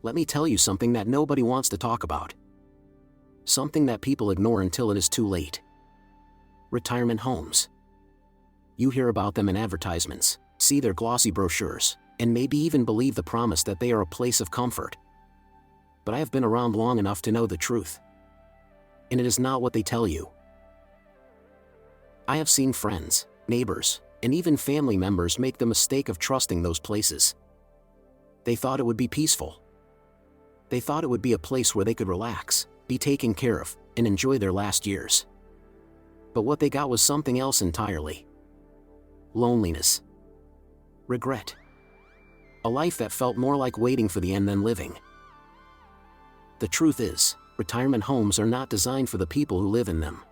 Let me tell you something that nobody wants to talk about. Something that people ignore until it is too late. Retirement homes. You hear about them in advertisements, see their glossy brochures, and maybe even believe the promise that they are a place of comfort. But I have been around long enough to know the truth. And it is not what they tell you. I have seen friends, neighbors, and even family members make the mistake of trusting those places. They thought it would be peaceful. They thought it would be a place where they could relax, be taken care of, and enjoy their last years. But what they got was something else entirely. Loneliness. Regret. A life that felt more like waiting for the end than living. The truth is, retirement homes are not designed for the people who live in them.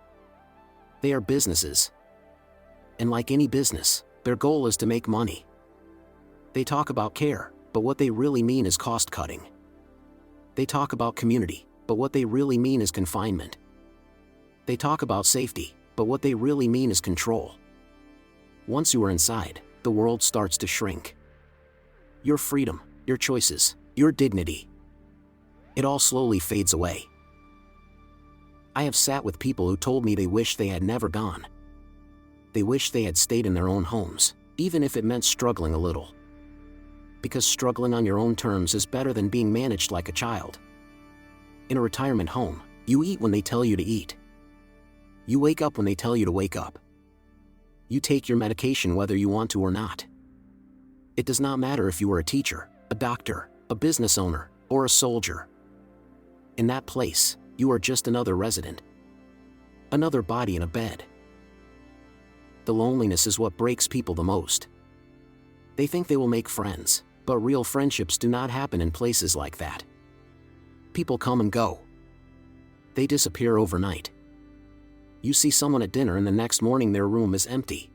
They are businesses. And like any business, their goal is to make money. They talk about care, but what they really mean is cost cutting. They talk about community, but what they really mean is confinement. They talk about safety, but what they really mean is control. Once you are inside, the world starts to shrink. Your freedom, your choices, your dignity. It all slowly fades away. I have sat with people who told me they wish they had never gone. They wish they had stayed in their own homes, even if it meant struggling a little. Because struggling on your own terms is better than being managed like a child. In a retirement home, you eat when they tell you to eat. You wake up when they tell you to wake up. You take your medication whether you want to or not. It does not matter if you are a teacher, a doctor, a business owner, or a soldier. In that place, you are just another resident. Another body in a bed. The loneliness is what breaks people the most. They think they will make friends, but real friendships do not happen in places like that. People come and go. They disappear overnight. You see someone at dinner and the next morning their room is empty.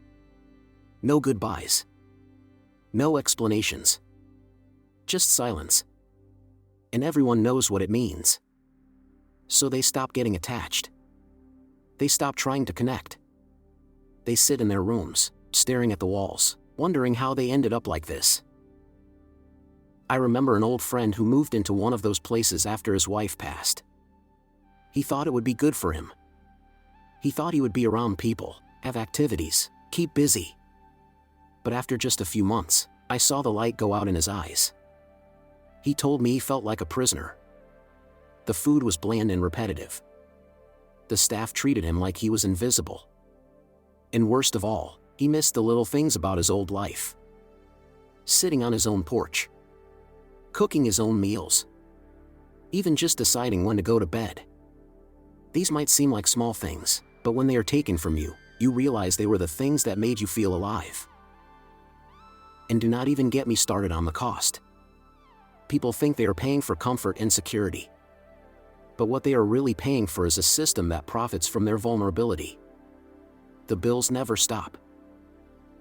No goodbyes. No explanations. Just silence. And everyone knows what it means. So they stop getting attached. They stop trying to connect. They sit in their rooms, staring at the walls, wondering how they ended up like this. I remember an old friend who moved into one of those places after his wife passed. He thought it would be good for him. He thought he would be around people, have activities, keep busy. But after just a few months, I saw the light go out in his eyes. He told me he felt like a prisoner. The food was bland and repetitive. The staff treated him like he was invisible. And worst of all, he missed the little things about his old life. Sitting on his own porch. Cooking his own meals. Even just deciding when to go to bed. These might seem like small things, but when they are taken from you, you realize they were the things that made you feel alive. And do not even get me started on the cost. People think they are paying for comfort and security. But what they are really paying for is a system that profits from their vulnerability. The bills never stop.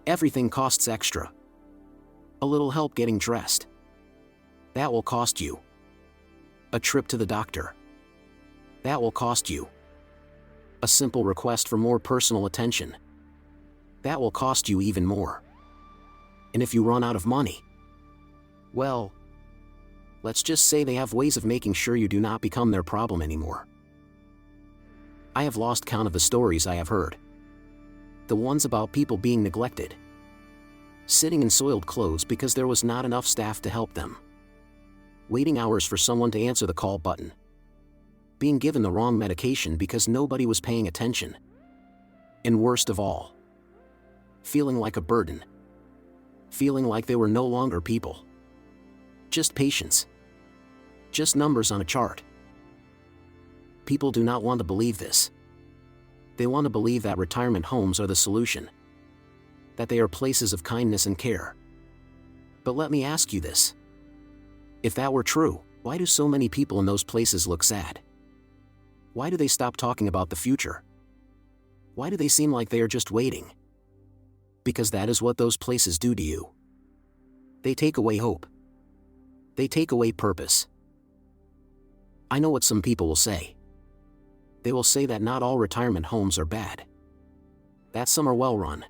Everything costs extra. A little help getting dressed. That will cost you. A trip to the doctor. That will cost you. A simple request for more personal attention. That will cost you even more. And if you run out of money, well, let's just say they have ways of making sure you do not become their problem anymore. I have lost count of the stories I have heard. The ones about people being neglected. Sitting in soiled clothes because there was not enough staff to help them. Waiting hours for someone to answer the call button. Being given the wrong medication because nobody was paying attention. And worst of all, feeling like a burden. Feeling like they were no longer people. Just patients. Just numbers on a chart. People do not want to believe this. They want to believe that retirement homes are the solution. That they are places of kindness and care. But let me ask you this. If that were true, why do so many people in those places look sad? Why do they stop talking about the future? Why do they seem like they are just waiting? Because that is what those places do to you. They take away hope. They take away purpose. I know what some people will say. They will say that not all retirement homes are bad. That some are well run.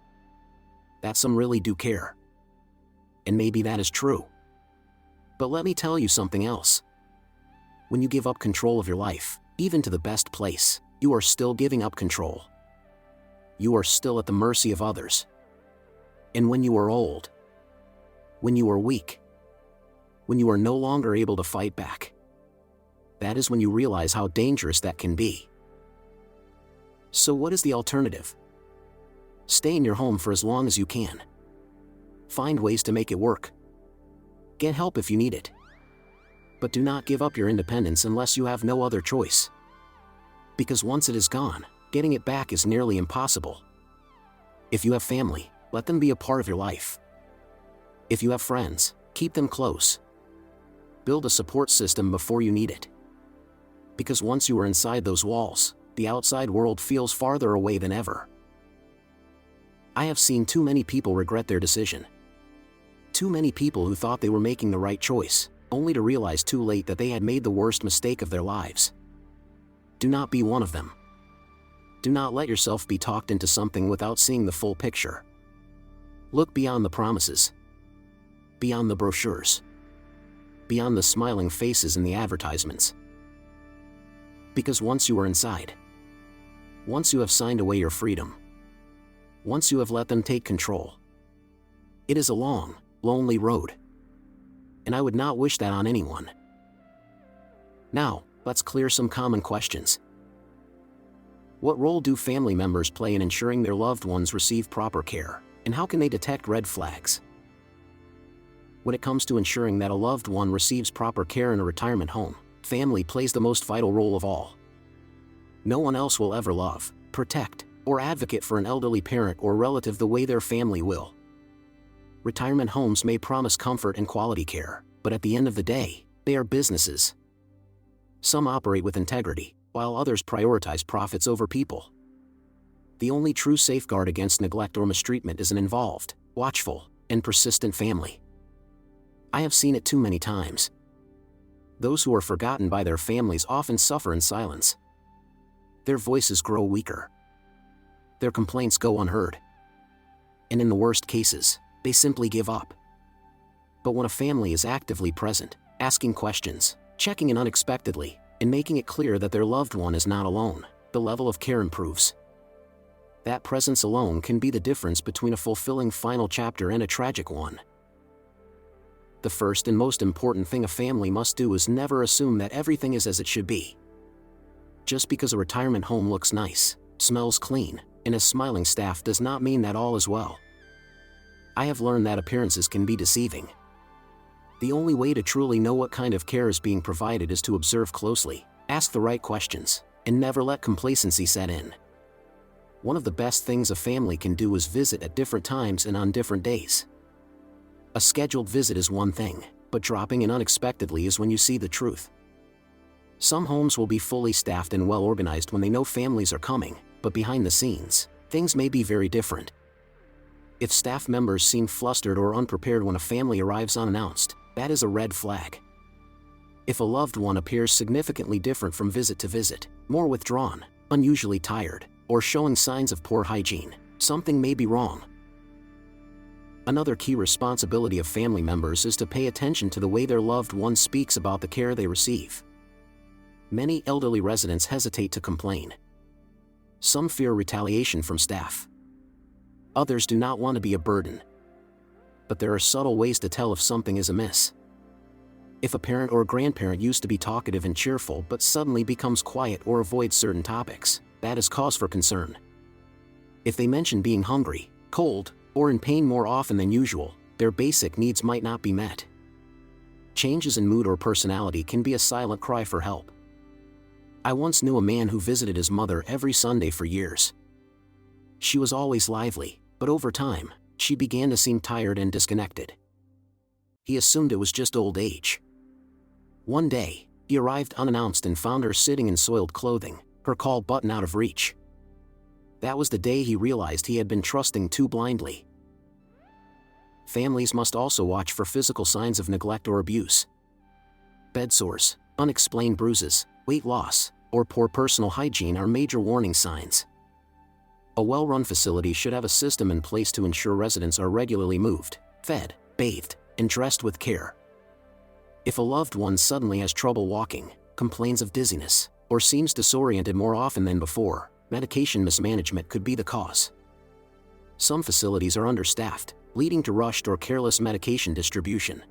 That some really do care. And maybe that is true. But let me tell you something else. When you give up control of your life, even to the best place, you are still giving up control. You are still at the mercy of others. And when you are old, when you are weak, when you are no longer able to fight back, that is when you realize how dangerous that can be. So what is the alternative? Stay in your home for as long as you can. Find ways to make it work. Get help if you need it. But do not give up your independence unless you have no other choice. Because once it is gone, getting it back is nearly impossible. If you have family, let them be a part of your life. If you have friends, keep them close. Build a support system before you need it. Because once you are inside those walls, the outside world feels farther away than ever. I have seen too many people regret their decision. Too many people who thought they were making the right choice, only to realize too late that they had made the worst mistake of their lives. Do not be one of them. Do not let yourself be talked into something without seeing the full picture. Look beyond the promises. Beyond the brochures. Beyond the smiling faces in the advertisements. Because once you are inside, once you have signed away your freedom, once you have let them take control, it is a long, lonely road. And I would not wish that on anyone. Now, let's clear some common questions. What role do family members play in ensuring their loved ones receive proper care, and how can they detect red flags? When it comes to ensuring that a loved one receives proper care in a retirement home, family plays the most vital role of all. No one else will ever love, protect, or advocate for an elderly parent or relative the way their family will. Retirement homes may promise comfort and quality care, but at the end of the day, they are businesses. Some operate with integrity, while others prioritize profits over people. The only true safeguard against neglect or mistreatment is an involved, watchful, and persistent family. I have seen it too many times. Those who are forgotten by their families often suffer in silence. Their voices grow weaker. Their complaints go unheard. And in the worst cases, they simply give up. But when a family is actively present, asking questions, checking in unexpectedly, and making it clear that their loved one is not alone, the level of care improves. That presence alone can be the difference between a fulfilling final chapter and a tragic one. The first and most important thing a family must do is never assume that everything is as it should be. Just because a retirement home looks nice, smells clean, and has smiling staff does not mean that all is well. I have learned that appearances can be deceiving. The only way to truly know what kind of care is being provided is to observe closely, ask the right questions, and never let complacency set in. One of the best things a family can do is visit at different times and on different days. A scheduled visit is one thing, but dropping in unexpectedly is when you see the truth. Some homes will be fully staffed and well organized when they know families are coming, but behind the scenes, things may be very different. If staff members seem flustered or unprepared when a family arrives unannounced, that is a red flag. If a loved one appears significantly different from visit to visit, more withdrawn, unusually tired, or showing signs of poor hygiene, something may be wrong. Another key responsibility of family members is to pay attention to the way their loved one speaks about the care they receive. Many elderly residents hesitate to complain. Some fear retaliation from staff. Others do not want to be a burden. But there are subtle ways to tell if something is amiss. If a parent or grandparent used to be talkative and cheerful but suddenly becomes quiet or avoids certain topics, that is cause for concern. If they mention being hungry, cold, or in pain more often than usual, their basic needs might not be met. Changes in mood or personality can be a silent cry for help. I once knew a man who visited his mother every Sunday for years. She was always lively, but over time, she began to seem tired and disconnected. He assumed it was just old age. One day, he arrived unannounced and found her sitting in soiled clothing, her call button out of reach. That was the day he realized he had been trusting too blindly. Families must also watch for physical signs of neglect or abuse. Bed sores, unexplained bruises, weight loss, or poor personal hygiene are major warning signs. A well-run facility should have a system in place to ensure residents are regularly moved, fed, bathed, and dressed with care. If a loved one suddenly has trouble walking, complains of dizziness, or seems disoriented more often than before, medication mismanagement could be the cause. Some facilities are understaffed, leading to rushed or careless medication distribution.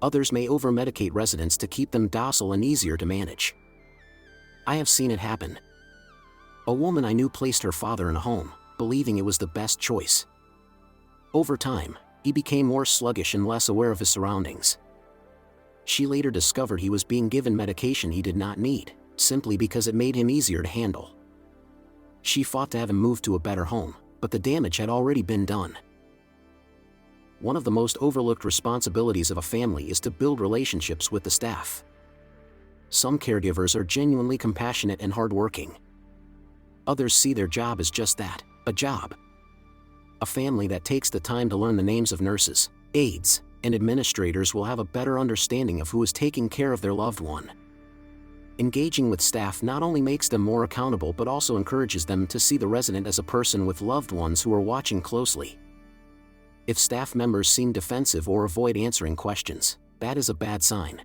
Others may over-medicate residents to keep them docile and easier to manage. I have seen it happen. A woman I knew placed her father in a home, believing it was the best choice. Over time, he became more sluggish and less aware of his surroundings. She later discovered he was being given medication he did not need, simply because it made him easier to handle. She fought to have him moved to a better home, but the damage had already been done. One of the most overlooked responsibilities of a family is to build relationships with the staff. Some caregivers are genuinely compassionate and hardworking. Others see their job as just that, a job. A family that takes the time to learn the names of nurses, aides, and administrators will have a better understanding of who is taking care of their loved one. Engaging with staff not only makes them more accountable but also encourages them to see the resident as a person with loved ones who are watching closely. If staff members seem defensive or avoid answering questions, that is a bad sign.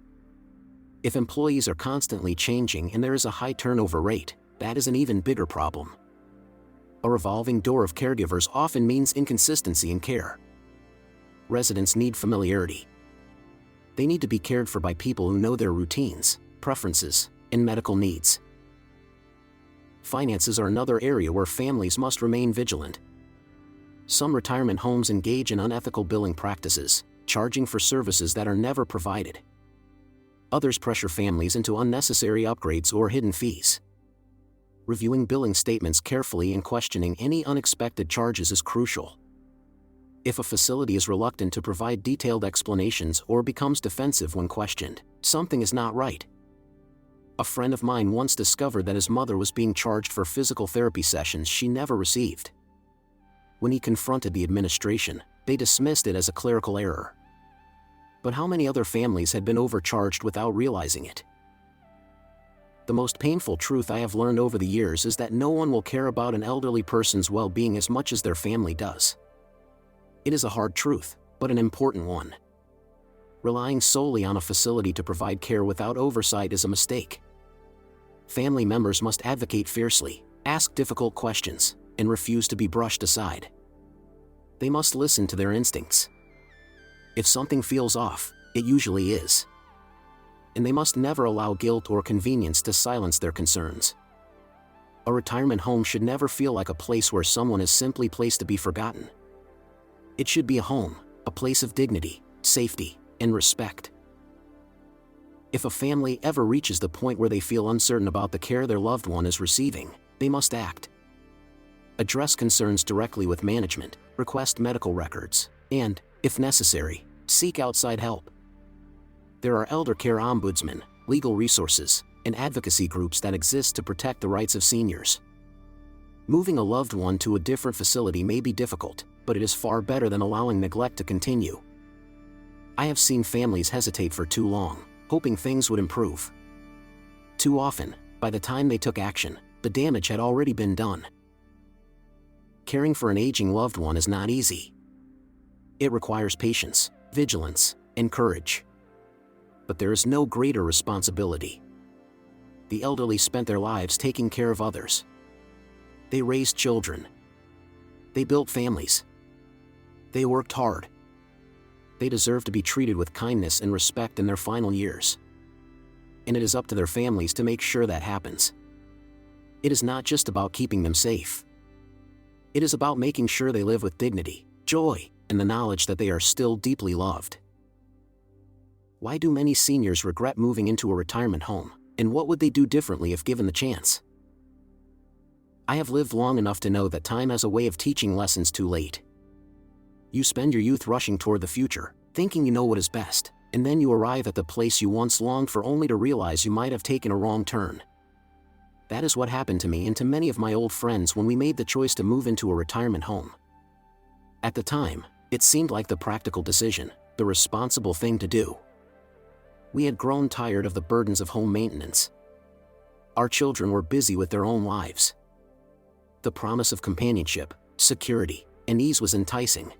If employees are constantly changing and there is a high turnover rate, that is an even bigger problem. A revolving door of caregivers often means inconsistency in care. Residents need familiarity. They need to be cared for by people who know their routines, preferences, and medical needs. Finances are another area where families must remain vigilant. Some retirement homes engage in unethical billing practices, charging for services that are never provided. Others pressure families into unnecessary upgrades or hidden fees. Reviewing billing statements carefully and questioning any unexpected charges is crucial. If a facility is reluctant to provide detailed explanations or becomes defensive when questioned, something is not right. A friend of mine once discovered that his mother was being charged for physical therapy sessions she never received. When he confronted the administration, they dismissed it as a clerical error. But how many other families had been overcharged without realizing it? The most painful truth I have learned over the years is that no one will care about an elderly person's well-being as much as their family does. It is a hard truth, but an important one. Relying solely on a facility to provide care without oversight is a mistake. Family members must advocate fiercely, ask difficult questions, and refuse to be brushed aside. They must listen to their instincts. If something feels off, it usually is. And they must never allow guilt or convenience to silence their concerns. A retirement home should never feel like a place where someone is simply placed to be forgotten. It should be a home, a place of dignity, safety, and respect. If a family ever reaches the point where they feel uncertain about the care their loved one is receiving, they must act. Address concerns directly with management, request medical records, and, if necessary, seek outside help. There are elder care ombudsmen, legal resources, and advocacy groups that exist to protect the rights of seniors. Moving a loved one to a different facility may be difficult, but it is far better than allowing neglect to continue. I have seen families hesitate for too long, hoping things would improve. Too often, by the time they took action, the damage had already been done. Caring for an aging loved one is not easy. It requires patience, vigilance, and courage. But there is no greater responsibility. The elderly spent their lives taking care of others. They raised children. They built families. They worked hard. They deserve to be treated with kindness and respect in their final years. And it is up to their families to make sure that happens. It is not just about keeping them safe. It is about making sure they live with dignity, joy, and the knowledge that they are still deeply loved. Why do many seniors regret moving into a retirement home, and what would they do differently if given the chance? I have lived long enough to know that time has a way of teaching lessons too late. You spend your youth rushing toward the future, thinking you know what is best, and then you arrive at the place you once longed for only to realize you might have taken a wrong turn. That is what happened to me and to many of my old friends when we made the choice to move into a retirement home. At the time, it seemed like the practical decision, the responsible thing to do. We had grown tired of the burdens of home maintenance. Our children were busy with their own lives. The promise of companionship, security, and ease was enticing.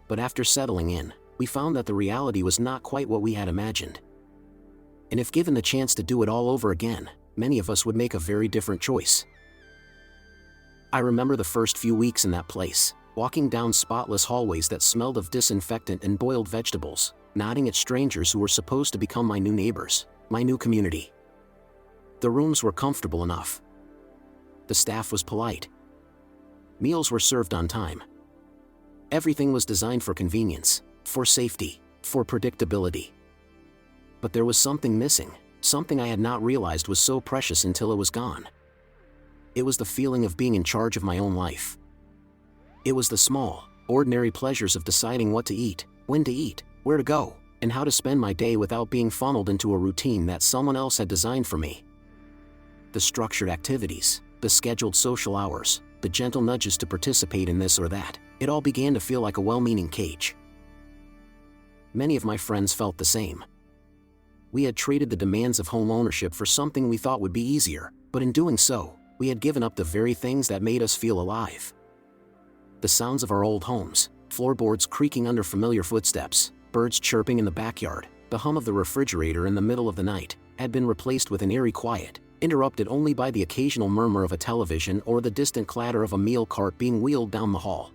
But after settling in, we found that the reality was not quite what we had imagined. And if given the chance to do it all over again, many of us would make a very different choice. I remember the first few weeks in that place, walking down spotless hallways that smelled of disinfectant and boiled vegetables, nodding at strangers who were supposed to become my new neighbors, my new community. The rooms were comfortable enough. The staff was polite. Meals were served on time. Everything was designed for convenience, for safety, for predictability. But there was something missing, something I had not realized was so precious until it was gone. It was the feeling of being in charge of my own life. It was the small, ordinary pleasures of deciding what to eat, when to eat, where to go, and how to spend my day without being funneled into a routine that someone else had designed for me. The structured activities, the scheduled social hours, the gentle nudges to participate in this or that, it all began to feel like a well-meaning cage. Many of my friends felt the same. We had traded the demands of home ownership for something we thought would be easier, but in doing so, we had given up the very things that made us feel alive. The sounds of our old homes, floorboards creaking under familiar footsteps, birds chirping in the backyard, the hum of the refrigerator in the middle of the night, had been replaced with an eerie quiet, interrupted only by the occasional murmur of a television or the distant clatter of a meal cart being wheeled down the hall.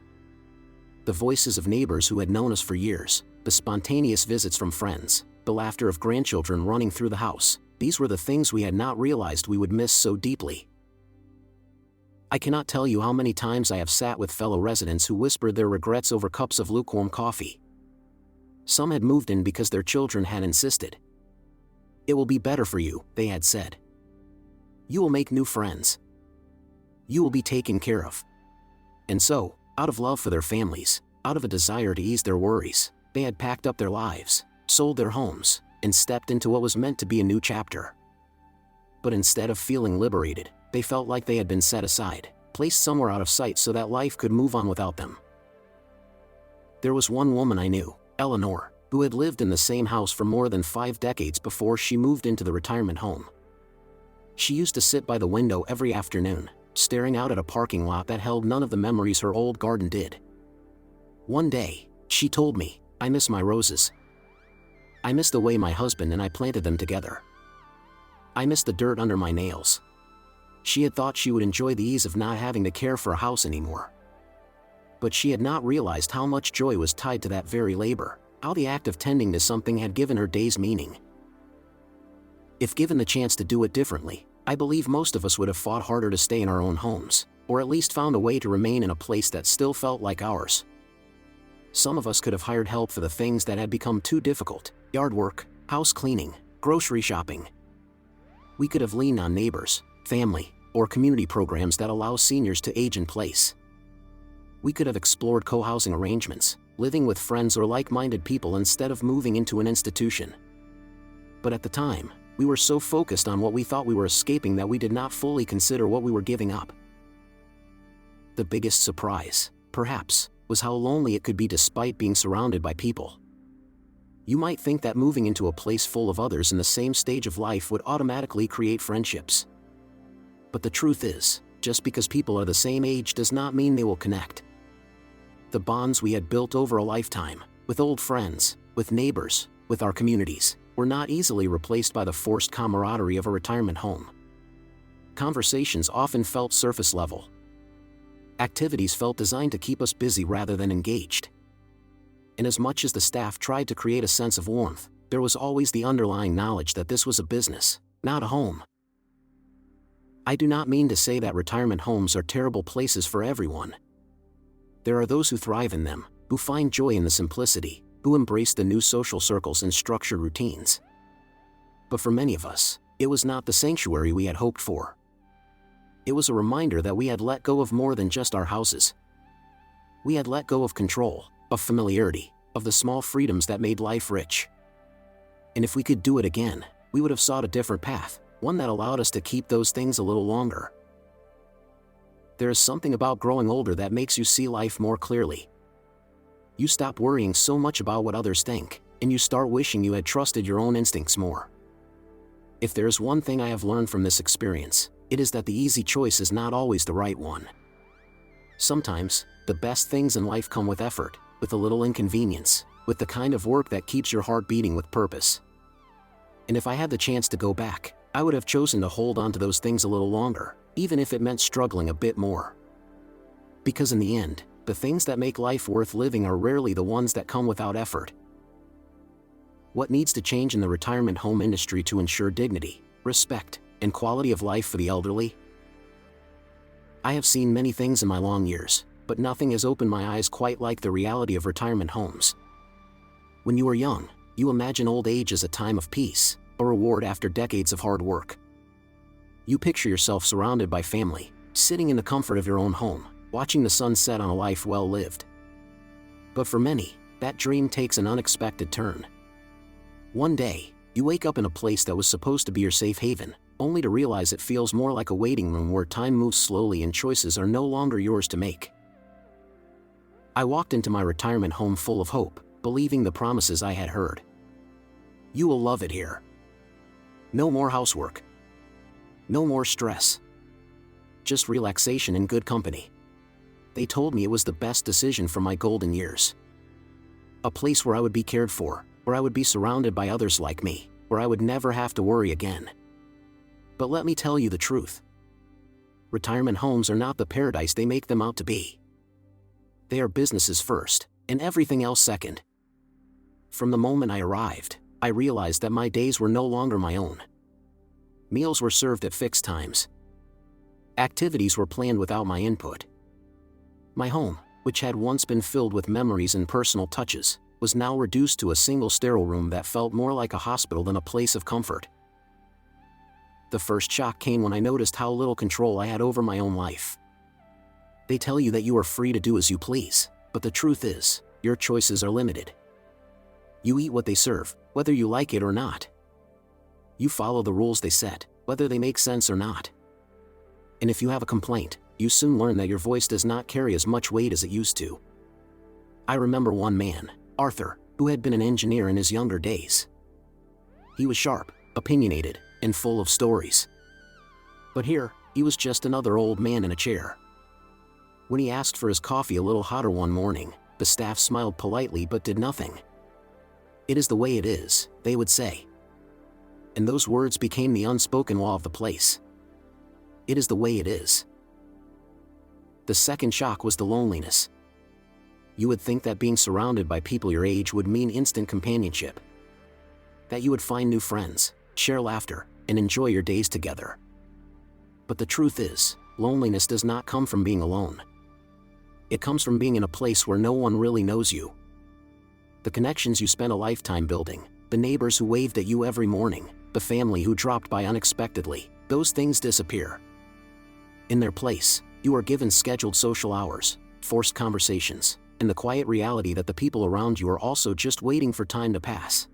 The voices of neighbors who had known us for years, the spontaneous visits from friends, the laughter of grandchildren running through the house, these were the things we had not realized we would miss so deeply. I cannot tell you how many times I have sat with fellow residents who whispered their regrets over cups of lukewarm coffee. Some had moved in because their children had insisted. "It will be better for you," they had said. "You will make new friends. You will be taken care of." And so, out of love for their families, out of a desire to ease their worries, they had packed up their lives, sold their homes, and stepped into what was meant to be a new chapter. But instead of feeling liberated, they felt like they had been set aside, placed somewhere out of sight so that life could move on without them. There was one woman I knew, Eleanor, who had lived in the same house for more than 5 decades before she moved into the retirement home. She used to sit by the window every afternoon, staring out at a parking lot that held none of the memories her old garden did. One day, she told me, "I miss my roses. I miss the way my husband and I planted them together. I miss the dirt under my nails." She had thought she would enjoy the ease of not having to care for a house anymore. But she had not realized how much joy was tied to that very labor, how the act of tending to something had given her days meaning. If given the chance to do it differently, I believe most of us would have fought harder to stay in our own homes, or at least found a way to remain in a place that still felt like ours. Some of us could have hired help for the things that had become too difficult: yard work, house cleaning, grocery shopping. We could have leaned on neighbors, family, or community programs that allow seniors to age in place. We could have explored co-housing arrangements, living with friends or like-minded people instead of moving into an institution. But at the time, we were so focused on what we thought we were escaping that we did not fully consider what we were giving up. The biggest surprise, perhaps, was how lonely it could be despite being surrounded by people. You might think that moving into a place full of others in the same stage of life would automatically create friendships. But the truth is, just because people are the same age does not mean they will connect. The bonds we had built over a lifetime, with old friends, with neighbors, with our communities, were not easily replaced by the forced camaraderie of a retirement home. Conversations often felt surface level. Activities felt designed to keep us busy rather than engaged. And as much as the staff tried to create a sense of warmth, there was always the underlying knowledge that this was a business, not a home. I do not mean to say that retirement homes are terrible places for everyone. There are those who thrive in them, who find joy in the simplicity, who embrace the new social circles and structured routines. But for many of us, it was not the sanctuary we had hoped for. It was a reminder that we had let go of more than just our houses. We had let go of control, of familiarity, of the small freedoms that made life rich. And if we could do it again, we would have sought a different path, one that allowed us to keep those things a little longer. There is something about growing older that makes you see life more clearly. You stop worrying so much about what others think, and you start wishing you had trusted your own instincts more. If there is one thing I have learned from this experience, it is that the easy choice is not always the right one. Sometimes, the best things in life come with effort, with a little inconvenience, with the kind of work that keeps your heart beating with purpose. And if I had the chance to go back, I would have chosen to hold on to those things a little longer, even if it meant struggling a bit more. Because in the end, the things that make life worth living are rarely the ones that come without effort. What needs to change in the retirement home industry to ensure dignity, respect, and quality of life for the elderly? I have seen many things in my long years, but nothing has opened my eyes quite like the reality of retirement homes. When you are young, you imagine old age as a time of peace, a reward after decades of hard work. You picture yourself surrounded by family, sitting in the comfort of your own home, watching the sun set on a life well lived. But for many, that dream takes an unexpected turn. One day, you wake up in a place that was supposed to be your safe haven, only to realize it feels more like a waiting room where time moves slowly and choices are no longer yours to make. I walked into my retirement home full of hope, believing the promises I had heard. You will love it here. No more housework. No more stress. Just relaxation and good company. They told me it was the best decision for my golden years. A place where I would be cared for, where I would be surrounded by others like me, where I would never have to worry again. But let me tell you the truth. Retirement homes are not the paradise they make them out to be. They are businesses first, and everything else second. From the moment I arrived, I realized that my days were no longer my own. Meals were served at fixed times. Activities were planned without my input. My home, which had once been filled with memories and personal touches, was now reduced to a single sterile room that felt more like a hospital than a place of comfort. The first shock came when I noticed how little control I had over my own life. They tell you that you are free to do as you please, but the truth is, your choices are limited. You eat what they serve, whether you like it or not. You follow the rules they set, whether they make sense or not. And if you have a complaint, you soon learn that your voice does not carry as much weight as it used to. I remember one man, Arthur, who had been an engineer in his younger days. He was sharp, opinionated, and full of stories. But here, he was just another old man in a chair. When he asked for his coffee a little hotter one morning, the staff smiled politely but did nothing. "It is the way it is," they would say. And those words became the unspoken law of the place. It is the way it is. The second shock was the loneliness. You would think that being surrounded by people your age would mean instant companionship. That you would find new friends, share laughter, and enjoy your days together. But the truth is, loneliness does not come from being alone. It comes from being in a place where no one really knows you. The connections you spent a lifetime building, the neighbors who waved at you every morning, the family who dropped by unexpectedly, those things disappear. In their place, you are given scheduled social hours, forced conversations, and the quiet reality that the people around you are also just waiting for time to pass.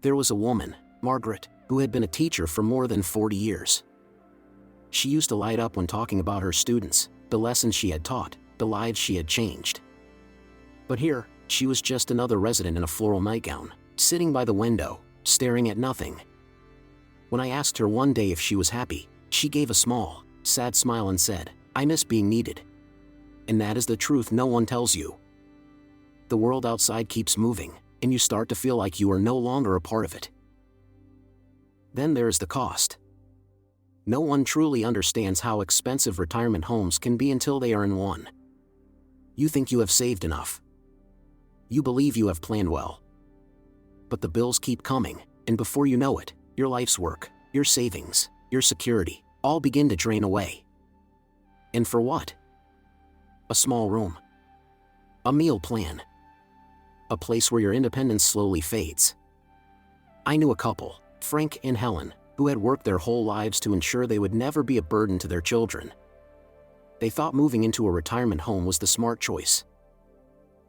There was a woman, Margaret, who had been a teacher for more than 40 years. She used to light up when talking about her students, the lessons she had taught, the lives she had changed. But here, she was just another resident in a floral nightgown, sitting by the window, staring at nothing. When I asked her one day if she was happy, she gave a small, sad smile and said, "I miss being needed." And that is the truth no one tells you. The world outside keeps moving, and you start to feel like you are no longer a part of it. Then there is the cost. No one truly understands how expensive retirement homes can be until they are in one. You think you have saved enough. You believe you have planned well. But the bills keep coming, and before you know it, your life's work, your savings, your security, all begin to drain away. And for what? A small room. A meal plan. A place where your independence slowly fades. I knew a couple, Frank and Helen, who had worked their whole lives to ensure they would never be a burden to their children. They thought moving into a retirement home was the smart choice.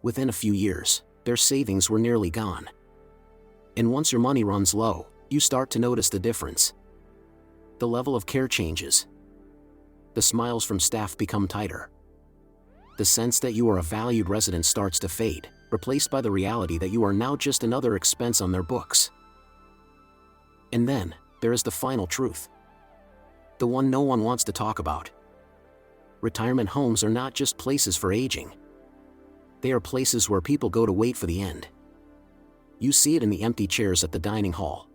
Within a few years, their savings were nearly gone. And once your money runs low, you start to notice the difference. The level of care changes. The smiles from staff become tighter. The sense that you are a valued resident starts to fade, replaced by the reality that you are now just another expense on their books. And then, there is the final truth. The one no one wants to talk about. Retirement homes are not just places for aging. They are places where people go to wait for the end. You see it in the empty chairs at the dining hall.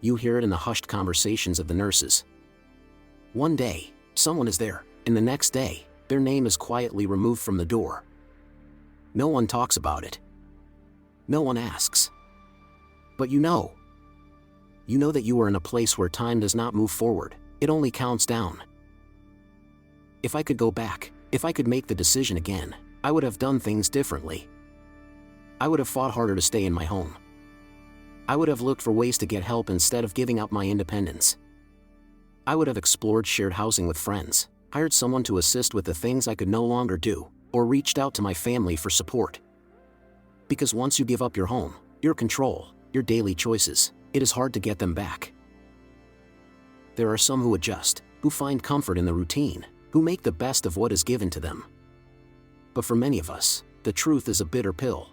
You hear it in the hushed conversations of the nurses. One day, someone is there, and the next day, their name is quietly removed from the door. No one talks about it. No one asks. But you know. You know that you are in a place where time does not move forward, it only counts down. If I could go back, if I could make the decision again, I would have done things differently. I would have fought harder to stay in my home. I would have looked for ways to get help instead of giving up my independence. I would have explored shared housing with friends, hired someone to assist with the things I could no longer do, or reached out to my family for support. Because once you give up your home, your control, your daily choices, it is hard to get them back. There are some who adjust, who find comfort in the routine, who make the best of what is given to them. But for many of us, the truth is a bitter pill.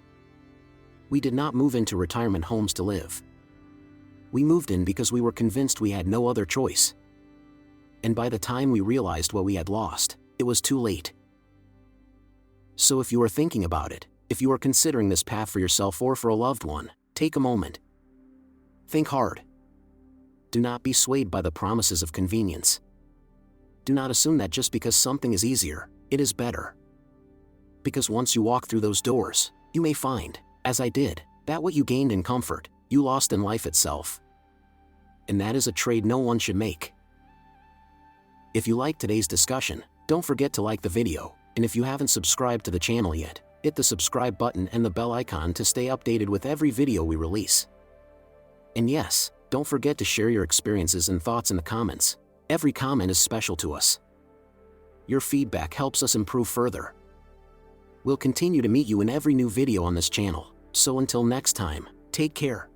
We did not move into retirement homes to live. We moved in because we were convinced we had no other choice. And by the time we realized what we had lost, it was too late. So if you are thinking about it, if you are considering this path for yourself or for a loved one, take a moment. Think hard. Do not be swayed by the promises of convenience. Do not assume that just because something is easier, it is better. Because once you walk through those doors, you may find, as I did, that what you gained in comfort, you lost in life itself. And that is a trade no one should make. If you liked today's discussion, don't forget to like the video, and if you haven't subscribed to the channel yet, hit the subscribe button and the bell icon to stay updated with every video we release. And yes, don't forget to share your experiences and thoughts in the comments. Every comment is special to us. Your feedback helps us improve further. We'll continue to meet you in every new video on this channel, so until next time, take care.